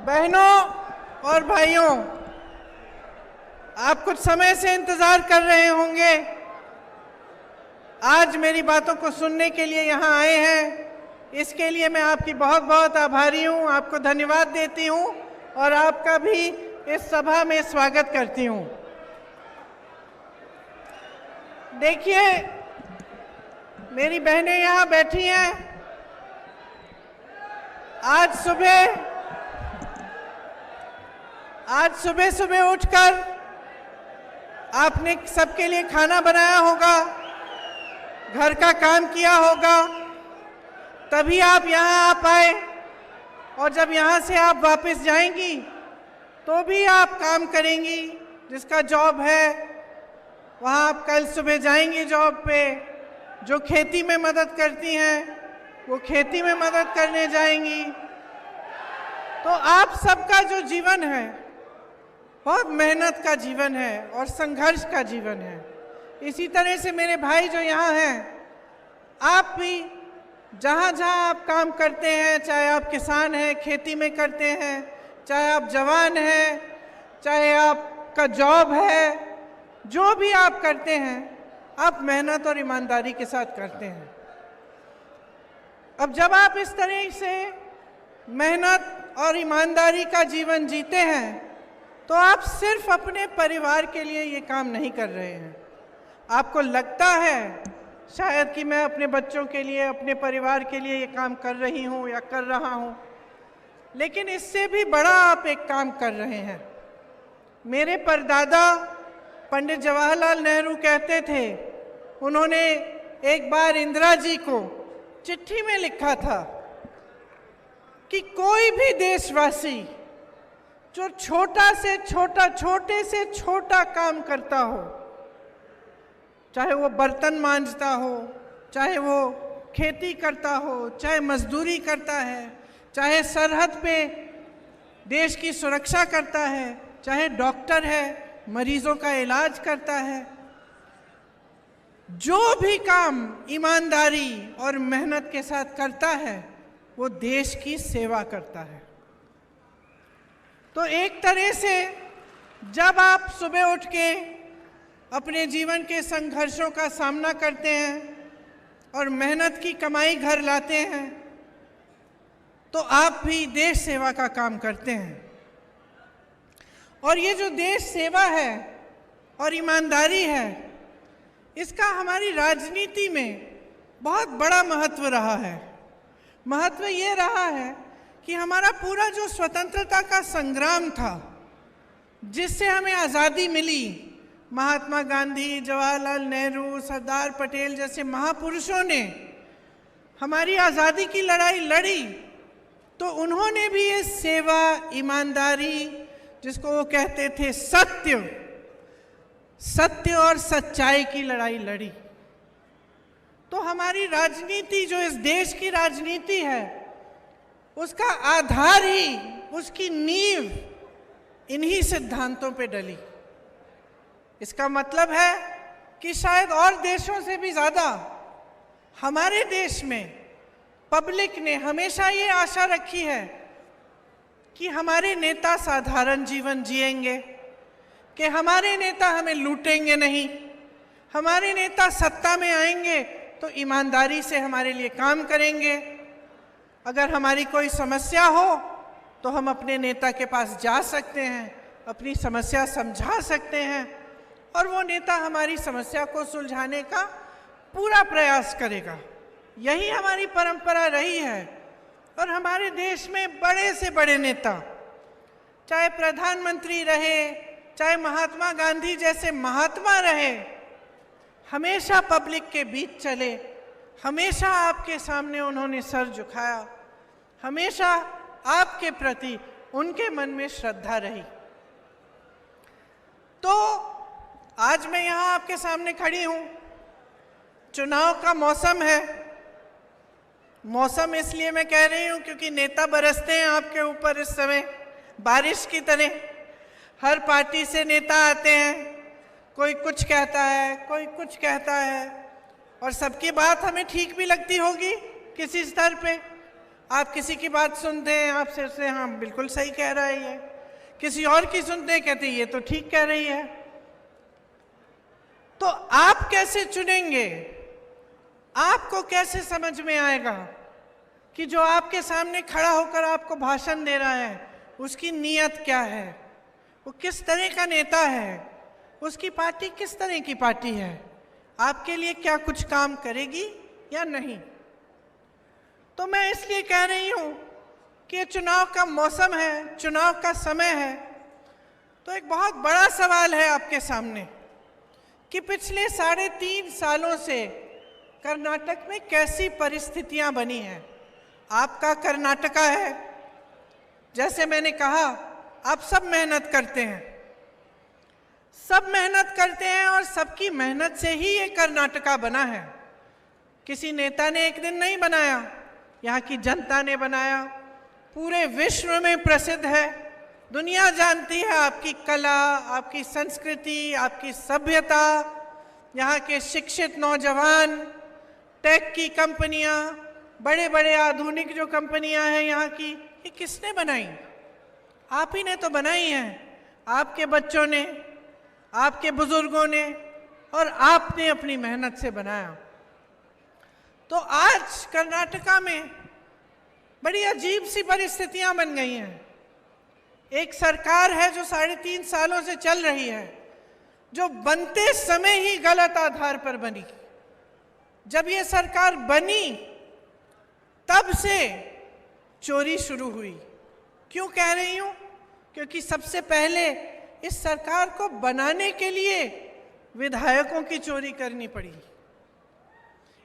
बहनों और भाइयों, आप कुछ समय से इंतजार कर रहे होंगे। आज मेरी बातों को सुनने के लिए यहाँ आए हैं। इसके लिए मैं आपकी बहुत बहुत आभारी हूँ, आपको धन्यवाद देती हूँ और आपका भी इस सभा में स्वागत करती हूँ। देखिए, मेरी बहनें यहाँ बैठी हैं। आज सुबह उठकर आपने सबके लिए खाना बनाया होगा, घर का काम किया होगा, तभी आप यहाँ आ पाए। और जब यहाँ से आप वापस जाएंगी तो भी आप काम करेंगी। जिसका जॉब है वहाँ आप कल सुबह जाएंगी जॉब पे। जो खेती में मदद करती हैं वो खेती में मदद करने जाएंगी। तो आप सबका जो जीवन है बहुत मेहनत का जीवन है और संघर्ष का जीवन है। इसी तरह से मेरे भाई जो यहाँ हैं, आप भी जहाँ जहाँ आप काम करते हैं, चाहे आप किसान हैं, खेती में करते हैं, चाहे आप जवान हैं, चाहे आपका जॉब है, जो भी आप करते हैं, आप मेहनत और ईमानदारी के साथ करते हैं। अब जब आप इस तरह से मेहनत और ईमानदारी का जीवन जीते हैं तो आप सिर्फ अपने परिवार के लिए ये काम नहीं कर रहे हैं। आपको लगता है शायद कि मैं अपने बच्चों के लिए, अपने परिवार के लिए ये काम कर रही हूँ या कर रहा हूँ, लेकिन इससे भी बड़ा आप एक काम कर रहे हैं। मेरे परदादा पंडित जवाहरलाल नेहरू कहते थे, उन्होंने एक बार इंदिरा जी को चिट्ठी में लिखा था कि कोई भी देशवासी जो छोटे से छोटा काम करता हो, चाहे वो बर्तन मांजता हो, चाहे वो खेती करता हो, चाहे मजदूरी करता है, चाहे सरहद पे देश की सुरक्षा करता है, चाहे डॉक्टर है, मरीजों का इलाज करता है, जो भी काम ईमानदारी और मेहनत के साथ करता है वो देश की सेवा करता है। तो एक तरह से जब आप सुबह उठ के अपने जीवन के संघर्षों का सामना करते हैं और मेहनत की कमाई घर लाते हैं, तो आप भी देश सेवा का काम करते हैं। और ये जो देश सेवा है और ईमानदारी है, इसका हमारी राजनीति में बहुत बड़ा महत्व रहा है। महत्व ये रहा है कि हमारा पूरा जो स्वतंत्रता का संग्राम था, जिससे हमें आज़ादी मिली, महात्मा गांधी, जवाहरलाल नेहरू, सरदार पटेल जैसे महापुरुषों ने हमारी आज़ादी की लड़ाई लड़ी, तो उन्होंने भी ये सेवा, ईमानदारी, जिसको वो कहते थे सत्य और सच्चाई की लड़ाई लड़ी। तो हमारी राजनीति, जो इस देश की राजनीति है, उसका आधार ही, उसकी नींव इन्हीं सिद्धांतों पे डली। इसका मतलब है कि शायद और देशों से भी ज़्यादा हमारे देश में पब्लिक ने हमेशा ये आशा रखी है कि हमारे नेता साधारण जीवन जिएंगे, कि हमारे नेता हमें लूटेंगे नहीं, हमारे नेता सत्ता में आएंगे तो ईमानदारी से हमारे लिए काम करेंगे। अगर हमारी कोई समस्या हो तो हम अपने नेता के पास जा सकते हैं, अपनी समस्या समझा सकते हैं और वो नेता हमारी समस्या को सुलझाने का पूरा प्रयास करेगा। यही हमारी परंपरा रही है। और हमारे देश में बड़े से बड़े नेता, चाहे प्रधानमंत्री रहे, चाहे महात्मा गांधी जैसे महात्मा रहे, हमेशा पब्लिक के बीच चले, हमेशा आपके सामने उन्होंने सर झुकाया, हमेशा आपके प्रति उनके मन में श्रद्धा रही। तो आज मैं यहाँ आपके सामने खड़ी हूँ। चुनाव का मौसम है। मौसम इसलिए मैं कह रही हूँ क्योंकि नेता बरसते हैं आपके ऊपर इस समय बारिश की तरह। हर पार्टी से नेता आते हैं, कोई कुछ कहता है, कोई कुछ कहता है, और सबकी बात हमें ठीक भी लगती होगी किसी स्तर पे। आप किसी की बात सुनते हैं, आप सोचते हैं हाँ बिल्कुल सही कह रहा है ये, किसी और की सुनते हैं, कहते हैं ये तो ठीक कह रही है। तो आप कैसे चुनेंगे? आपको कैसे समझ में आएगा कि जो आपके सामने खड़ा होकर आपको भाषण दे रहा है उसकी नीयत क्या है, वो किस तरह का नेता है, उसकी पार्टी किस तरह की पार्टी है, आपके लिए क्या कुछ काम करेगी या नहीं? तो मैं इसलिए कह रही हूं कि चुनाव का मौसम है, चुनाव का समय है, तो एक बहुत बड़ा सवाल है आपके सामने कि पिछले 3.5 सालों से कर्नाटक में कैसी परिस्थितियां बनी हैं। आपका कर्नाटका है, जैसे मैंने कहा, आप सब मेहनत करते हैं, सब मेहनत करते हैं और सबकी मेहनत से ही ये कर्नाटका बना है। किसी नेता ने एक दिन नहीं बनाया, यहाँ की जनता ने बनाया। पूरे विश्व में प्रसिद्ध है, दुनिया जानती है आपकी कला, आपकी संस्कृति, आपकी सभ्यता। यहाँ के शिक्षित नौजवान, टेक की कंपनियां, बड़े बड़े आधुनिक जो कंपनियां हैं यहाँ की, ये किसने बनाई? आप ही ने तो बनाई हैं, आपके बच्चों ने, आपके बुजुर्गों ने, और आपने अपनी मेहनत से बनाया। तो आज कर्नाटका में बड़ी अजीब सी परिस्थितियां बन गई हैं। एक सरकार है जो 3.5 सालों से चल रही है, जो बनते समय ही गलत आधार पर बनी। जब ये सरकार बनी तब से चोरी शुरू हुई। क्यों कह रही हूं? क्योंकि सबसे पहले इस सरकार को बनाने के लिए विधायकों की चोरी करनी पड़ी।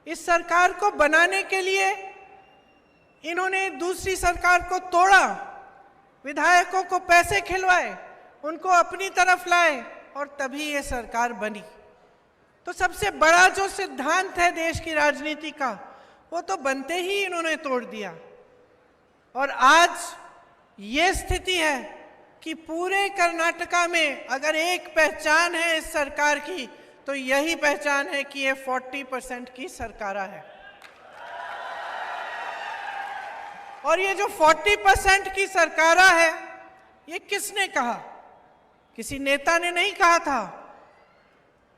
इस सरकार को बनाने के लिए इन्होंने दूसरी सरकार को तोड़ा, विधायकों को पैसे खिलवाए, उनको अपनी तरफ लाए, और तभी ये सरकार बनी। तो सबसे बड़ा जो सिद्धांत है देश की राजनीति का, वो तो बनते ही इन्होंने तोड़ दिया। और आज ये स्थिति है कि पूरे कर्नाटका में अगर एक पहचान है इस सरकार की, तो यही पहचान है कि ये 40% की सरकार है। और ये जो 40% की सरकार है, ये किसने कहा? किसी नेता ने नहीं कहा था।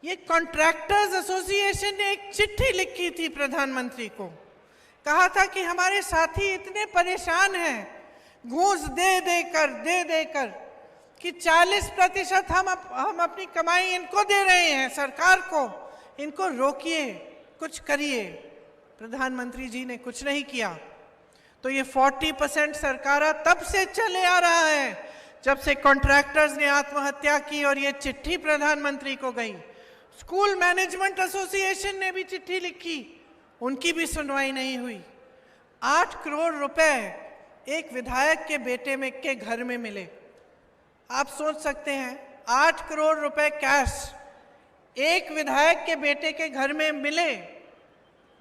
ये कॉन्ट्रैक्टर्स एसोसिएशन ने एक चिट्ठी लिखी थी प्रधानमंत्री को, कहा था कि हमारे साथी इतने परेशान हैं घूस दे देकर कि 40% हम अपनी कमाई इनको दे रहे हैं, सरकार को, इनको रोकिए, कुछ करिए। प्रधानमंत्री जी ने कुछ नहीं किया। तो ये 40% सरकार तब से चले आ रहा है जब से कॉन्ट्रैक्टर्स ने आत्महत्या की और ये चिट्ठी प्रधानमंत्री को गई। स्कूल मैनेजमेंट एसोसिएशन ने भी चिट्ठी लिखी, उनकी भी सुनवाई नहीं हुई। 8 करोड़ रुपए एक विधायक के बेटे में के घर में मिले। आप सोच सकते हैं 8 करोड़ रुपए कैश एक विधायक के बेटे के घर में मिले,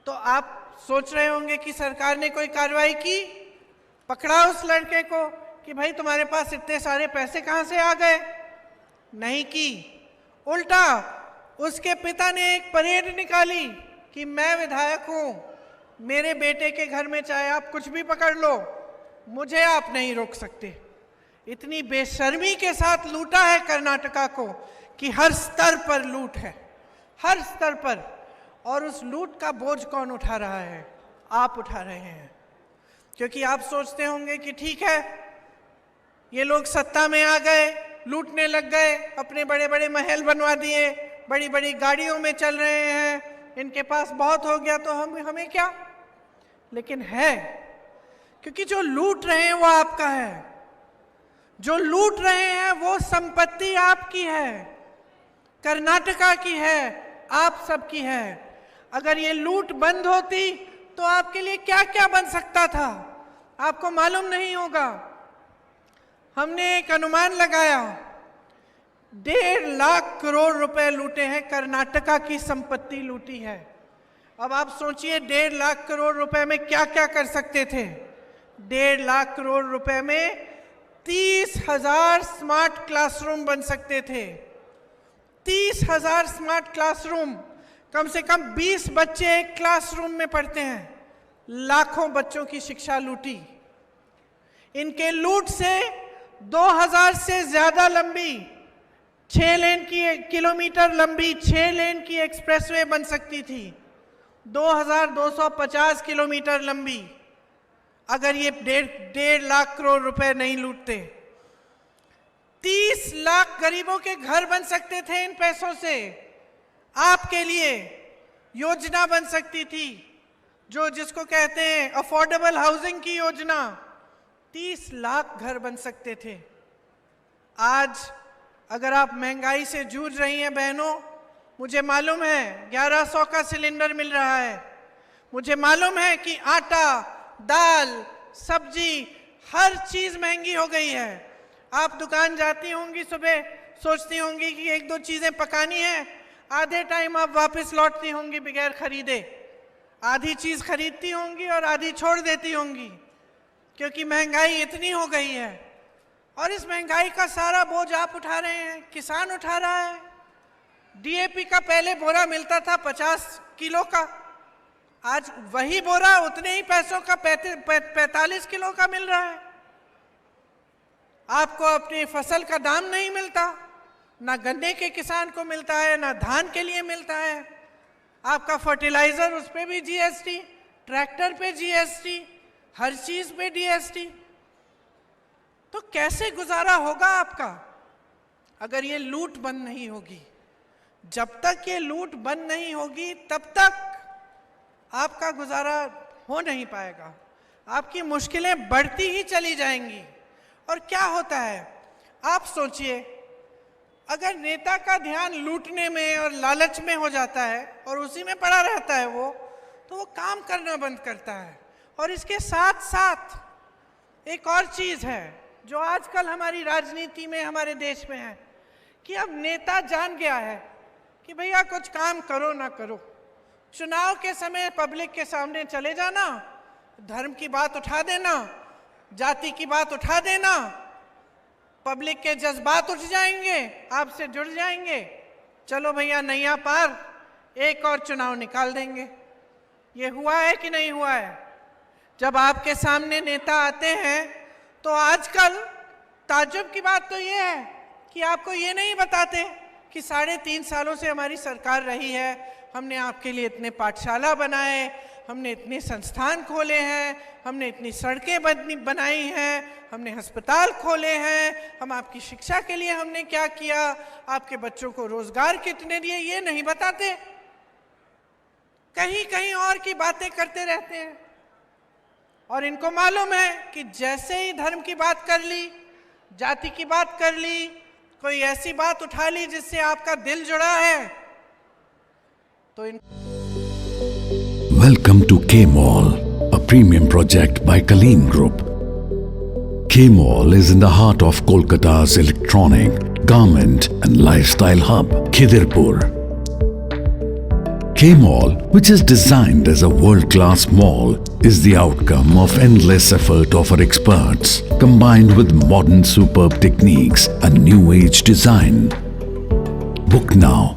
तो आप सोच रहे होंगे कि सरकार ने कोई कार्रवाई की, पकड़ा उस लड़के को कि भाई तुम्हारे पास इतने सारे पैसे कहां से आ गए? नहीं की। उल्टा उसके पिता ने एक परेड निकाली कि मैं विधायक हूं, मेरे बेटे के घर में चाहे आप कुछ भी पकड़ लो, मुझे आप नहीं रोक सकते। इतनी बेशर्मी के साथ लूटा है कर्नाटका को कि हर स्तर पर लूट है, हर स्तर पर। और उस लूट का बोझ कौन उठा रहा है? आप उठा रहे हैं। क्योंकि आप सोचते होंगे कि ठीक है, ये लोग सत्ता में आ गए, लूटने लग गए, अपने बड़े बड़े महल बनवा दिए, बड़ी बड़ी गाड़ियों में चल रहे हैं, इनके पास बहुत हो गया तो हमें क्या? लेकिन है, क्योंकि जो लूट रहे हैं वो आपका है, जो लूट रहे हैं वो संपत्ति आपकी है, कर्नाटका की है, आप सबकी है। अगर ये लूट बंद होती तो आपके लिए क्या क्या बन सकता था, आपको मालूम नहीं होगा। हमने एक अनुमान लगाया, 1.5 लाख करोड़ रुपए लूटे हैं, कर्नाटका की संपत्ति लूटी है। अब आप सोचिए 1.5 लाख करोड़ रुपए में क्या क्या कर सकते थे। 1.5 लाख करोड़ रुपए में 30,000 स्मार्ट क्लासरूम बन सकते थे। 30,000 स्मार्ट क्लासरूम, कम से कम 20 बच्चे एक क्लासरूम में पढ़ते हैं। लाखों बच्चों की शिक्षा लूटी। इनके लूट से 2000 से ज्यादा लंबी 6 लेन की किलोमीटर लंबी 6 लेन की एक्सप्रेसवे बन सकती थी, 2250 किलोमीटर लंबी, अगर ये 1.5 लाख करोड़ रुपए नहीं लूटते। 30 लाख गरीबों के घर बन सकते थे इन पैसों से। आपके लिए योजना बन सकती थी, जिसको कहते हैं अफोर्डेबल हाउसिंग की योजना। 30 लाख घर बन सकते थे। आज अगर आप महंगाई से जूझ रही हैं बहनों, मुझे मालूम है 1100 का सिलेंडर मिल रहा है, मुझे मालूम है कि आटा, दाल, सब्जी, हर चीज महंगी हो गई है। आप दुकान जाती होंगी, सुबह सोचती होंगी कि 1-2 चीजें पकानी है, आधे टाइम आप वापस लौटती होंगी बगैर खरीदे। आधी चीज खरीदती होंगी और आधी छोड़ देती होंगी, क्योंकि महंगाई इतनी हो गई है। और इस महंगाई का सारा बोझ आप उठा रहे हैं, किसान उठा रहा है। डीएपी का पहले बोरा मिलता था 50 किलो का, आज वही बोरा उतने ही पैसों का 45 किलो का मिल रहा है। आपको अपनी फसल का दाम नहीं मिलता, ना गन्ने के किसान को मिलता है, ना धान के लिए मिलता है। आपका फर्टिलाइजर, उस पे भी जीएसटी, ट्रैक्टर पे जीएसटी, हर चीज पे जीएसटी। तो कैसे गुजारा होगा आपका अगर ये लूट बंद नहीं होगी? जब तक ये लूट बंद नहीं होगी तब तक आपका गुजारा हो नहीं पाएगा। आपकी मुश्किलें बढ़ती ही चली जाएंगी। और क्या होता है, आप सोचिए, अगर नेता का ध्यान लूटने में और लालच में हो जाता है और उसी में पड़ा रहता है तो वो काम करना बंद करता है। और इसके साथ साथ एक और चीज है जो आजकल हमारी राजनीति में, हमारे देश में है, कि अब नेता जान गया है कि भैया कुछ काम करो ना करो, चुनाव के समय पब्लिक के सामने चले जाना, धर्म की बात उठा देना, जाति की बात उठा देना, पब्लिक के जज्बात उठ जाएंगे, आपसे जुड़ जाएंगे, चलो भैया नैया पार, एक और चुनाव निकाल देंगे। ये हुआ है कि नहीं हुआ है? जब आपके सामने नेता आते हैं तो आजकल ताज्जुब की बात तो ये है कि आपको ये नहीं बताते कि 3.5 सालों से हमारी सरकार रही है, हमने आपके लिए इतने पाठशाला बनाए, हमने इतने संस्थान खोले हैं, हमने इतनी सड़कें बनाई हैं, हमने अस्पताल खोले हैं, हम आपकी शिक्षा के लिए हमने क्या किया, आपके बच्चों को रोजगार कितने दिए, ये नहीं बताते। कहीं कहीं और की बातें करते रहते हैं। और इनको मालूम है कि जैसे ही धर्म की बात कर ली, जाति की बात कर ली, कोई ऐसी बात उठा ली जिससे आपका दिल जुड़ा है, तो Welcome to K-Mall, a premium project by Kaleen Group. K-Mall is in the heart of Kolkata's electronic, garment and lifestyle hub, Khidirpur. K-Mall, which is designed as a world-class mall, is the outcome of endless effort of our experts, combined with modern superb techniques and new age design. Book now